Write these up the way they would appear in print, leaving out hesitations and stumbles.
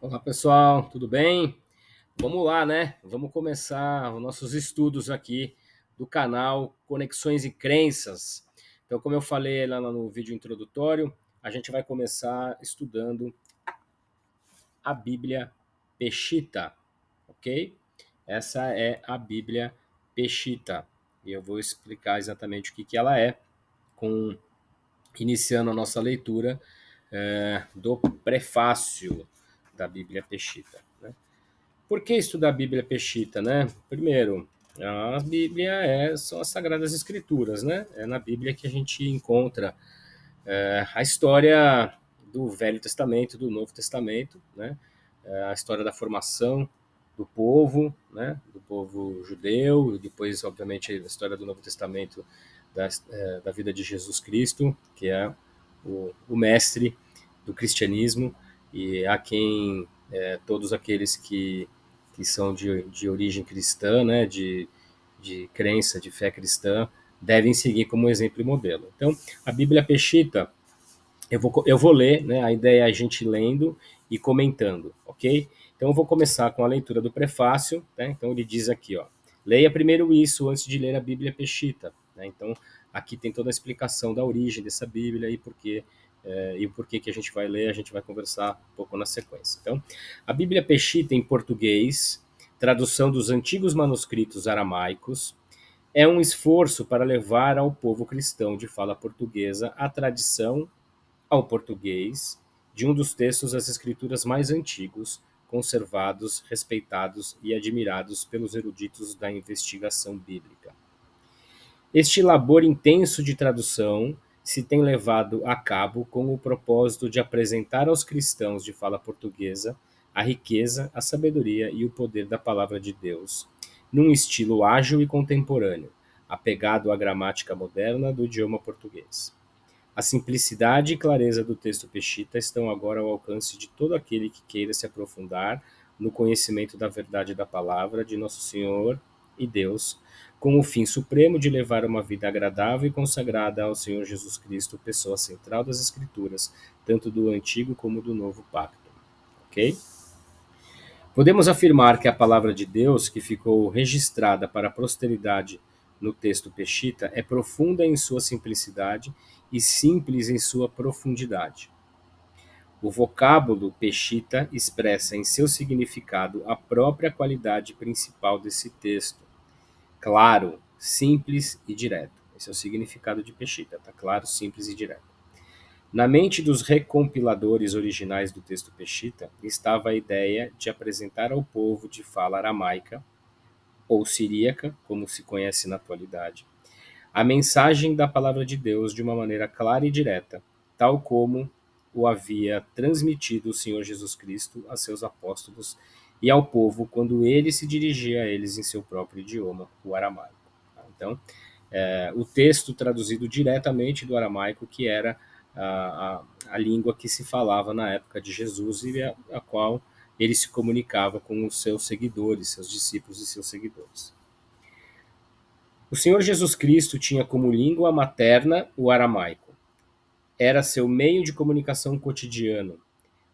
Olá pessoal, tudo bem? Vamos lá, né? Vamos começar os nossos estudos aqui do canal Conexões e Crenças. Então, como eu falei lá no vídeo introdutório, a gente vai começar estudando a Bíblia Peshitta, ok? Essa é a Bíblia Peshitta e eu vou explicar exatamente o que ela é, com iniciando a nossa leitura do prefácio da Bíblia Peshitta, né? Por que estudar a Bíblia Peshitta, né? Primeiro, a Bíblia são as Sagradas Escrituras, né? É na Bíblia que a gente encontra a história do Velho Testamento, do Novo Testamento, né? A história da formação do povo, né? Do povo judeu, e depois, obviamente, a história do Novo Testamento da vida de Jesus Cristo, que é o mestre do cristianismo e a quem todos aqueles que são de origem cristã, né, de crença, de fé cristã, devem seguir como exemplo e modelo. Então, a Bíblia Peshitta, eu vou ler, né, a ideia é a gente lendo e comentando, ok? Então, eu vou começar com a leitura do prefácio, né? Então, ele diz aqui, ó, leia primeiro isso antes de ler a Bíblia Peshitta, né? Então, aqui tem toda a explicação da origem dessa Bíblia e por que a gente vai ler, a gente vai conversar um pouco na sequência. Então, a Bíblia Peshitta em português, tradução dos antigos manuscritos aramaicos, é um esforço para levar ao povo cristão de fala portuguesa a tradição ao português de um dos textos das escrituras mais antigos, conservados, respeitados e admirados pelos eruditos da investigação bíblica. Este labor intenso de tradução se tem levado a cabo com o propósito de apresentar aos cristãos de fala portuguesa a riqueza, a sabedoria e o poder da palavra de Deus, num estilo ágil e contemporâneo, apegado à gramática moderna do idioma português. A simplicidade e clareza do texto Peshitta estão agora ao alcance de todo aquele que queira se aprofundar no conhecimento da verdade da palavra de Nosso Senhor e Deus, com o fim supremo de levar uma vida agradável e consagrada ao Senhor Jesus Cristo, pessoa central das Escrituras, tanto do Antigo como do Novo Pacto. Ok? Podemos afirmar que a palavra de Deus, que ficou registrada para a posteridade no texto Peshitta, é profunda em sua simplicidade e simples em sua profundidade. O vocábulo Peshitta expressa em seu significado a própria qualidade principal desse texto: claro, simples e direto. Esse é o significado de Peshitta, tá claro, simples e direto. Na mente dos recompiladores originais do texto Peshitta estava a ideia de apresentar ao povo de fala aramaica, ou siríaca, como se conhece na atualidade, a mensagem da palavra de Deus de uma maneira clara e direta, tal como o havia transmitido o Senhor Jesus Cristo a seus apóstolos e ao povo quando ele se dirigia a eles em seu próprio idioma, o aramaico. Então, o texto traduzido diretamente do aramaico, que era a língua que se falava na época de Jesus e a qual ele se comunicava com os seus seguidores, seus discípulos e seus seguidores. O Senhor Jesus Cristo tinha como língua materna o aramaico. Era seu meio de comunicação cotidiano.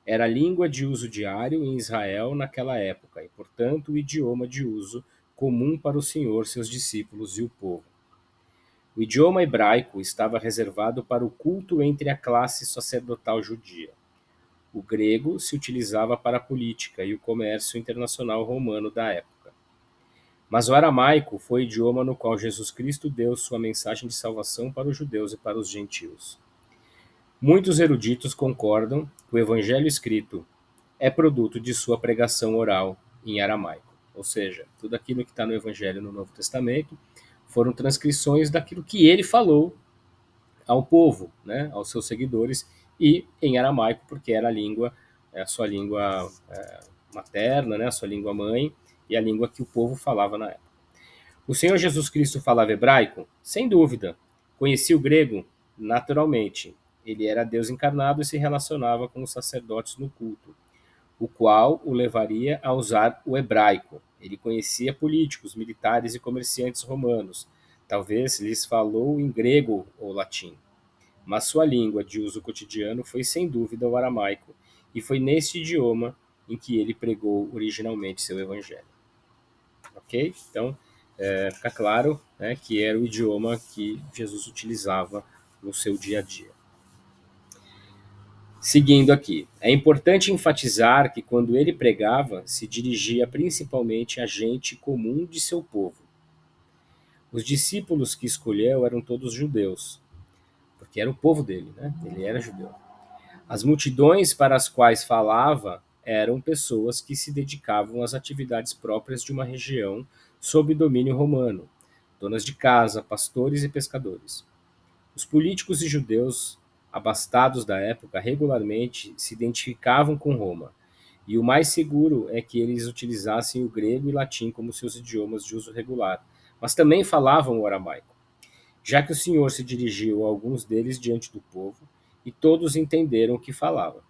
Era a língua de uso diário em Israel naquela época e, portanto, o idioma de uso comum para o Senhor, seus discípulos e o povo. O idioma hebraico estava reservado para o culto entre a classe sacerdotal judia. O grego se utilizava para a política e o comércio internacional romano da época. Mas o aramaico foi o idioma no qual Jesus Cristo deu sua mensagem de salvação para os judeus e para os gentios. Muitos eruditos concordam que o evangelho escrito é produto de sua pregação oral em aramaico. Ou seja, tudo aquilo que está no evangelho no Novo Testamento foram transcrições daquilo que ele falou ao povo, né, aos seus seguidores, e em aramaico, porque era a língua, a sua língua materna, né, a sua língua mãe, e a língua que o povo falava na época. O Senhor Jesus Cristo falava hebraico? Sem dúvida. Conhecia o grego? Naturalmente. Ele era Deus encarnado e se relacionava com os sacerdotes no culto, o qual o levaria a usar o hebraico. Ele conhecia políticos, militares e comerciantes romanos. Talvez lhes falou em grego ou latim. Mas sua língua de uso cotidiano foi sem dúvida o aramaico, e foi neste idioma em que ele pregou originalmente seu evangelho. Ok? Então, fica claro, né, que era o idioma que Jesus utilizava no seu dia a dia. Seguindo aqui, é importante enfatizar que quando ele pregava, se dirigia principalmente a gente comum de seu povo. Os discípulos que escolheu eram todos judeus, porque era o povo dele, né? Ele era judeu. As multidões para as quais falava eram pessoas que se dedicavam às atividades próprias de uma região sob domínio romano, donas de casa, pastores e pescadores. Os políticos e judeus abastados da época regularmente se identificavam com Roma, e o mais seguro é que eles utilizassem o grego e latim como seus idiomas de uso regular, mas também falavam o aramaico, já que o Senhor se dirigiu a alguns deles diante do povo, e todos entenderam o que falava.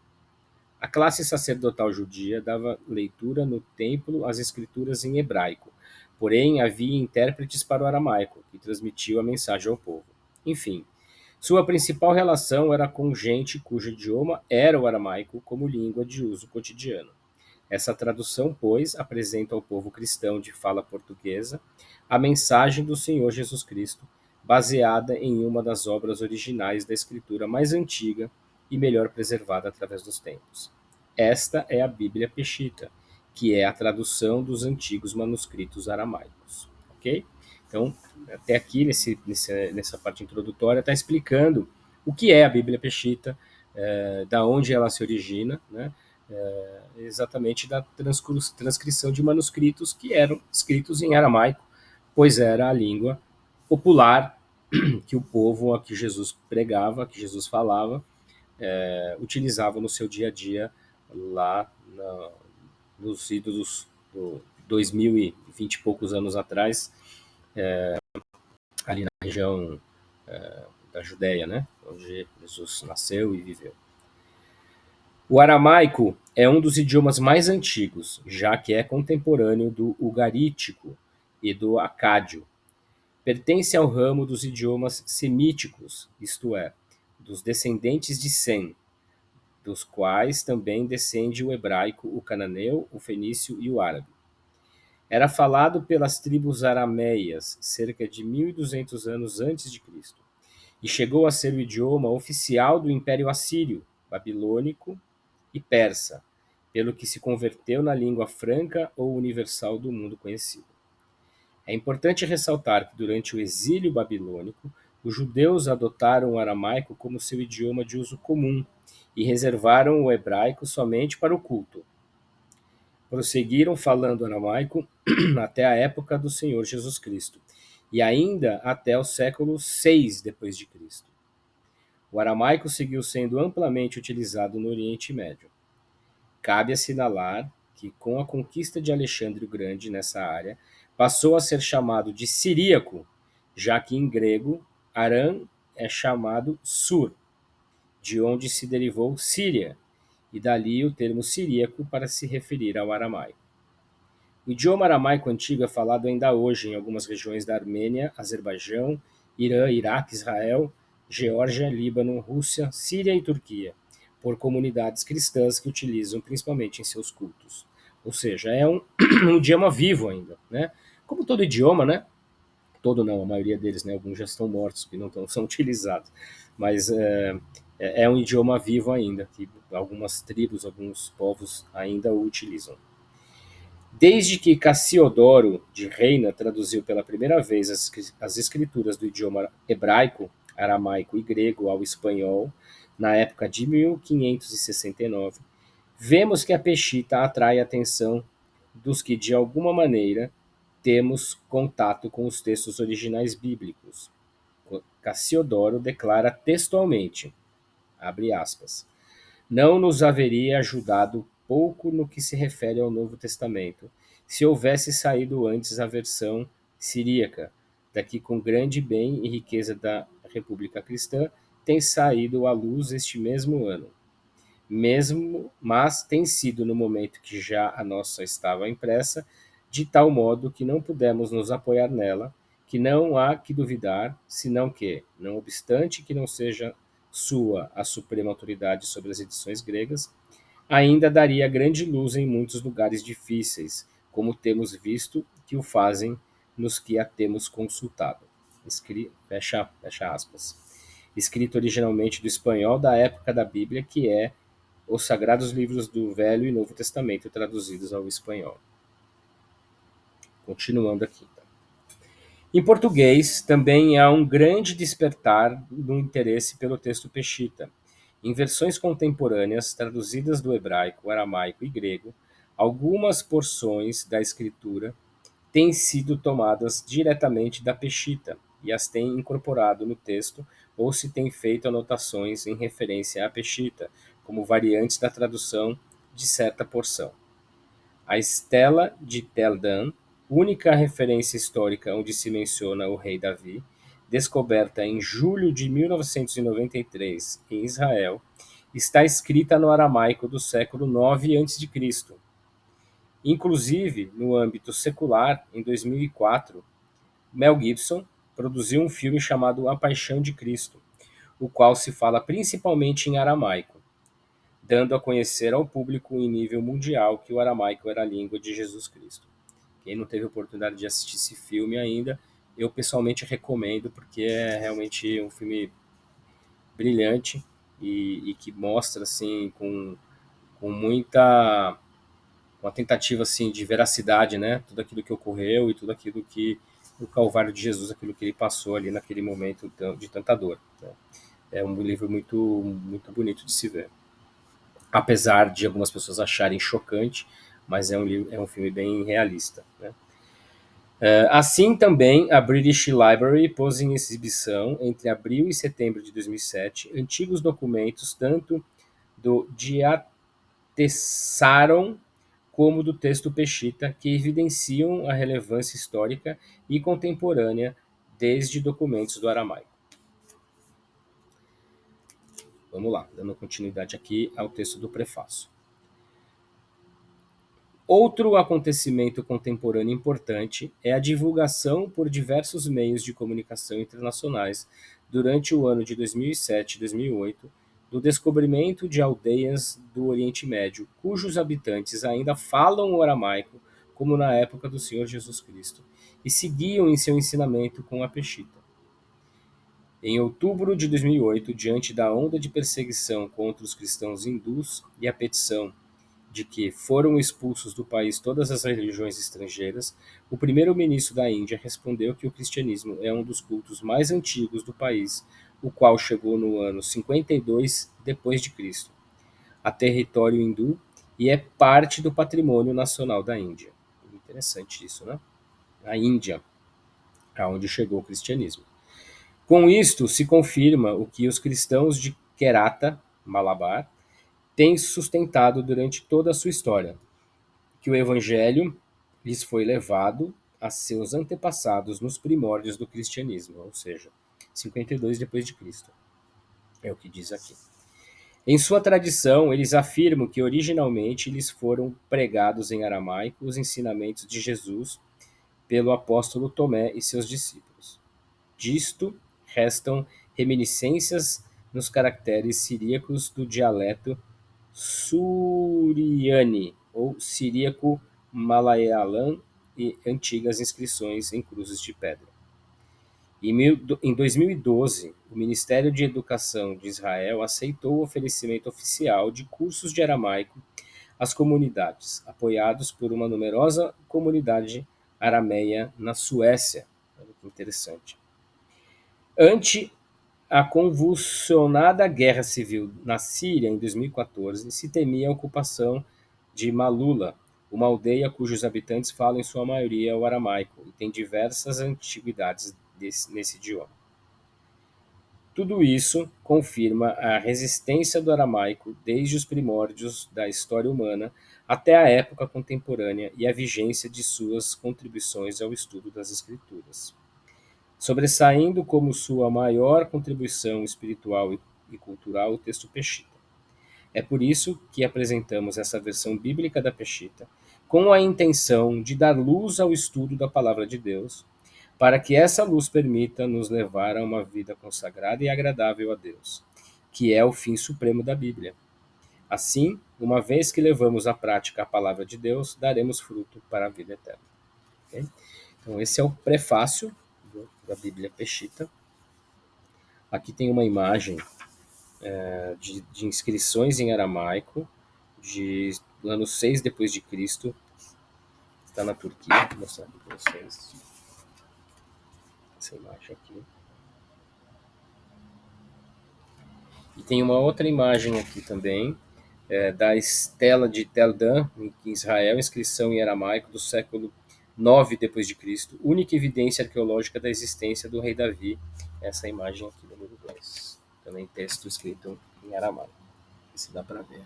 A classe sacerdotal judia dava leitura no templo às escrituras em hebraico, porém havia intérpretes para o aramaico, que transmitiam a mensagem ao povo. Enfim, sua principal relação era com gente cujo idioma era o aramaico como língua de uso cotidiano. Essa tradução, pois, apresenta ao povo cristão de fala portuguesa a mensagem do Senhor Jesus Cristo, baseada em uma das obras originais da escritura mais antiga e melhor preservada através dos tempos. Esta é a Bíblia Peshitta, que é a tradução dos antigos manuscritos aramaicos. Ok? Então, até aqui, nessa parte introdutória, está explicando o que é a Bíblia Peshitta, da onde ela se origina, né? Exatamente da transcrição de manuscritos que eram escritos em aramaico, pois era a língua popular que o povo a que Jesus pregava, que Jesus falava, utilizava no seu dia a dia lá nos idos do 2020 e poucos anos atrás, ali na região da Judéia, né, onde Jesus nasceu e viveu. O aramaico é um dos idiomas mais antigos, já que é contemporâneo do ugarítico e do acádio. Pertence ao ramo dos idiomas semíticos, isto é, dos descendentes de Sem, dos quais também descende o hebraico, o cananeu, o fenício e o árabe. Era falado pelas tribos arameias cerca de 1200 anos antes de Cristo, e chegou a ser o idioma oficial do Império Assírio, babilônico e persa, pelo que se converteu na língua franca ou universal do mundo conhecido. É importante ressaltar que durante o exílio babilônico, os judeus adotaram o aramaico como seu idioma de uso comum e reservaram o hebraico somente para o culto. Prosseguiram falando aramaico até a época do Senhor Jesus Cristo e ainda até o século 6 depois de Cristo. O aramaico seguiu sendo amplamente utilizado no Oriente Médio. Cabe assinalar que, com a conquista de Alexandre o Grande nessa área, passou a ser chamado de siríaco, já que em grego, Aram é chamado Sur, de onde se derivou Síria, e dali o termo siríaco para se referir ao aramaico. O idioma aramaico antigo é falado ainda hoje em algumas regiões da Armênia, Azerbaijão, Irã, Iraque, Israel, Geórgia, Líbano, Rússia, Síria e Turquia, por comunidades cristãs que utilizam principalmente em seus cultos. Ou seja, é um idioma vivo ainda, né? Como todo idioma, né? Todo não, a maioria deles, né? Alguns já estão mortos, que não são utilizados. Mas é um idioma vivo ainda, que algumas tribos, alguns povos ainda o utilizam. Desde que Cassiodoro de Reina traduziu pela primeira vez as escrituras do idioma hebraico, aramaico e grego ao espanhol, na época de 1569, vemos que a Peshitta atrai a atenção dos que, de alguma maneira, temos contato com os textos originais bíblicos. Cassiodoro declara textualmente, abre aspas, não nos haveria ajudado pouco no que se refere ao Novo Testamento, se houvesse saído antes a versão siríaca, da que com grande bem e riqueza da República Cristã tem saído à luz este mesmo ano. Mas tem sido no momento que já a nossa estava impressa, de tal modo que não pudemos nos apoiar nela, que não há que duvidar, senão que, não obstante que não seja sua a suprema autoridade sobre as edições gregas, ainda daria grande luz em muitos lugares difíceis, como temos visto que o fazem nos que a temos consultado. Fecha aspas. Escrito originalmente do espanhol da época da Bíblia, que é os sagrados livros do Velho e Novo Testamento traduzidos ao espanhol. Continuando aqui. Em português, também há um grande despertar no interesse pelo texto peshita. Em versões contemporâneas, traduzidas do hebraico, aramaico e grego, algumas porções da escritura têm sido tomadas diretamente da peshita e as têm incorporado no texto ou se têm feito anotações em referência à peshita, como variantes da tradução de certa porção. A Estela de Tel Dan, única referência histórica onde se menciona o rei Davi, descoberta em julho de 1993 em Israel, está escrita no aramaico do século IX a.C. Inclusive, no âmbito secular, em 2004, Mel Gibson produziu um filme chamado A Paixão de Cristo, o qual se fala principalmente em aramaico, dando a conhecer ao público em nível mundial que o aramaico era a língua de Jesus Cristo. Quem não teve oportunidade de assistir esse filme ainda, eu pessoalmente recomendo, porque é realmente um filme brilhante e que mostra assim com muita uma tentativa assim de veracidade, né? Tudo aquilo que ocorreu e tudo aquilo que o Calvário de Jesus, aquilo que ele passou ali naquele momento de tanta dor. Né? É um livro muito bonito de se ver. Apesar de algumas pessoas acharem chocante, mas é um filme bem realista. Né? Assim também, a British Library pôs em exibição, entre abril e setembro de 2007, antigos documentos tanto do Diatessaron como do texto Peshita, que evidenciam a relevância histórica e contemporânea desde documentos do aramaico. Vamos lá, dando continuidade aqui ao texto do prefácio. Outro acontecimento contemporâneo importante é a divulgação por diversos meios de comunicação internacionais durante o ano de 2007 e 2008 do descobrimento de aldeias do Oriente Médio cujos habitantes ainda falam o aramaico como na época do Senhor Jesus Cristo e seguiam em seu ensinamento com a Peshita. Em outubro de 2008, diante da onda de perseguição contra os cristãos hindus e a petição de que foram expulsos do país todas as religiões estrangeiras, o primeiro-ministro da Índia respondeu que o cristianismo é um dos cultos mais antigos do país, o qual chegou no ano 52 depois de Cristo, a território hindu e é parte do patrimônio nacional da Índia. Interessante isso, né? A Índia, aonde chegou o cristianismo. Com isto se confirma o que os cristãos de Kerala, Malabar, têm sustentado durante toda a sua história, que o evangelho lhes foi levado a seus antepassados nos primórdios do cristianismo, ou seja, 52 depois de Cristo. É o que diz aqui. Em sua tradição, eles afirmam que originalmente lhes foram pregados em aramaico os ensinamentos de Jesus pelo apóstolo Tomé e seus discípulos. Disto restam reminiscências nos caracteres siríacos do dialeto Suriani ou siríaco malayalam e antigas inscrições em cruzes de pedra. Em 2012, o Ministério de Educação de Israel aceitou o oferecimento oficial de cursos de aramaico às comunidades, apoiados por uma numerosa comunidade arameia na Suécia. Olha que interessante. Ante a convulsionada guerra civil na Síria em 2014, se temia a ocupação de Malula, uma aldeia cujos habitantes falam em sua maioria o aramaico e tem diversas antiguidades nesse idioma. Tudo isso confirma a resistência do aramaico desde os primórdios da história humana até a época contemporânea e a vigência de suas contribuições ao estudo das Escrituras, sobressaindo como sua maior contribuição espiritual e cultural o texto Peshita. É por isso que apresentamos essa versão bíblica da Peshita, com a intenção de dar luz ao estudo da Palavra de Deus, para que essa luz permita nos levar a uma vida consagrada e agradável a Deus, que é o fim supremo da Bíblia. Assim, uma vez que levamos à prática a palavra de Deus, daremos fruto para a vida eterna. Okay? Então, esse é o prefácio da Bíblia Peshitta. Aqui tem uma imagem de inscrições em aramaico, do ano 6 depois de Cristo, está na Turquia. Vou mostrar aqui para vocês essa imagem aqui. E tem uma outra imagem aqui também, da estela de Tel Dan, em Israel, inscrição em aramaico do século 9 depois de Cristo, única evidência arqueológica da existência do rei Davi. Essa imagem aqui, número 2. Também texto escrito em aramaico. Se dá para ver.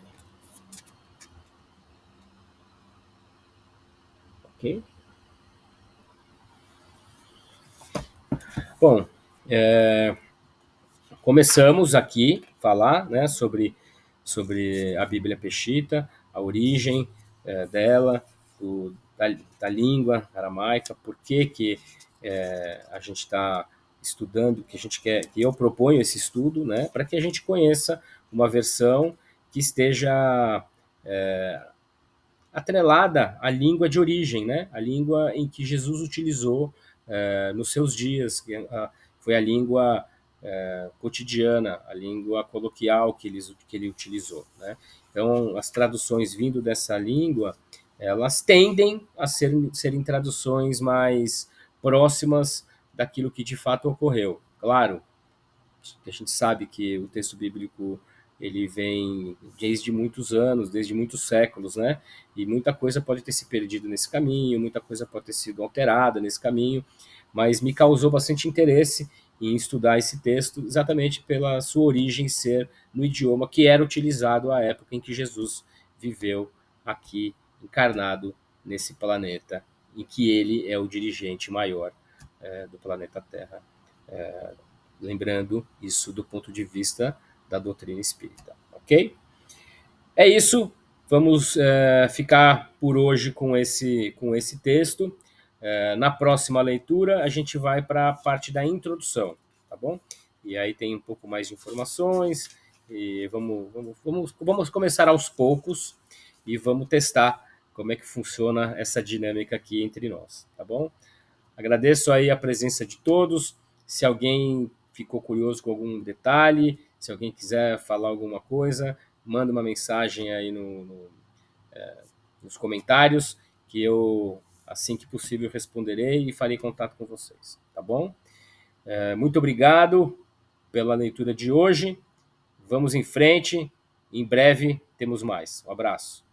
Ok? Bom, começamos aqui a falar, né, sobre a Bíblia Peshitta, a origem dela, da língua aramaica, por que a gente está estudando, que a gente quer, que eu proponho esse estudo, né, para que a gente conheça uma versão que esteja atrelada à língua de origem, né, a língua em que Jesus utilizou nos seus dias, que foi a língua cotidiana, a língua coloquial que ele utilizou, né? Então, as traduções vindo dessa língua, elas tendem a serem traduções mais próximas daquilo que de fato ocorreu. Claro, a gente sabe que o texto bíblico ele vem desde muitos anos, desde muitos séculos, né? E muita coisa pode ter se perdido nesse caminho, muita coisa pode ter sido alterada nesse caminho, mas me causou bastante interesse em estudar esse texto exatamente pela sua origem ser no idioma que era utilizado à época em que Jesus viveu aqui encarnado nesse planeta, em que ele é o dirigente maior do planeta Terra. Lembrando isso do ponto de vista da doutrina espírita, ok? É isso, vamos ficar por hoje com esse texto. Na próxima leitura, a gente vai para a parte da introdução, tá bom? E aí tem um pouco mais de informações, e vamos começar aos poucos e vamos testar como é que funciona essa dinâmica aqui entre nós, tá bom? Agradeço aí a presença de todos. Se alguém ficou curioso com algum detalhe, se alguém quiser falar alguma coisa, manda uma mensagem aí nos comentários, que eu, assim que possível, responderei e farei contato com vocês, tá bom? Muito obrigado pela leitura de hoje. Vamos em frente. Em breve temos mais. Um abraço.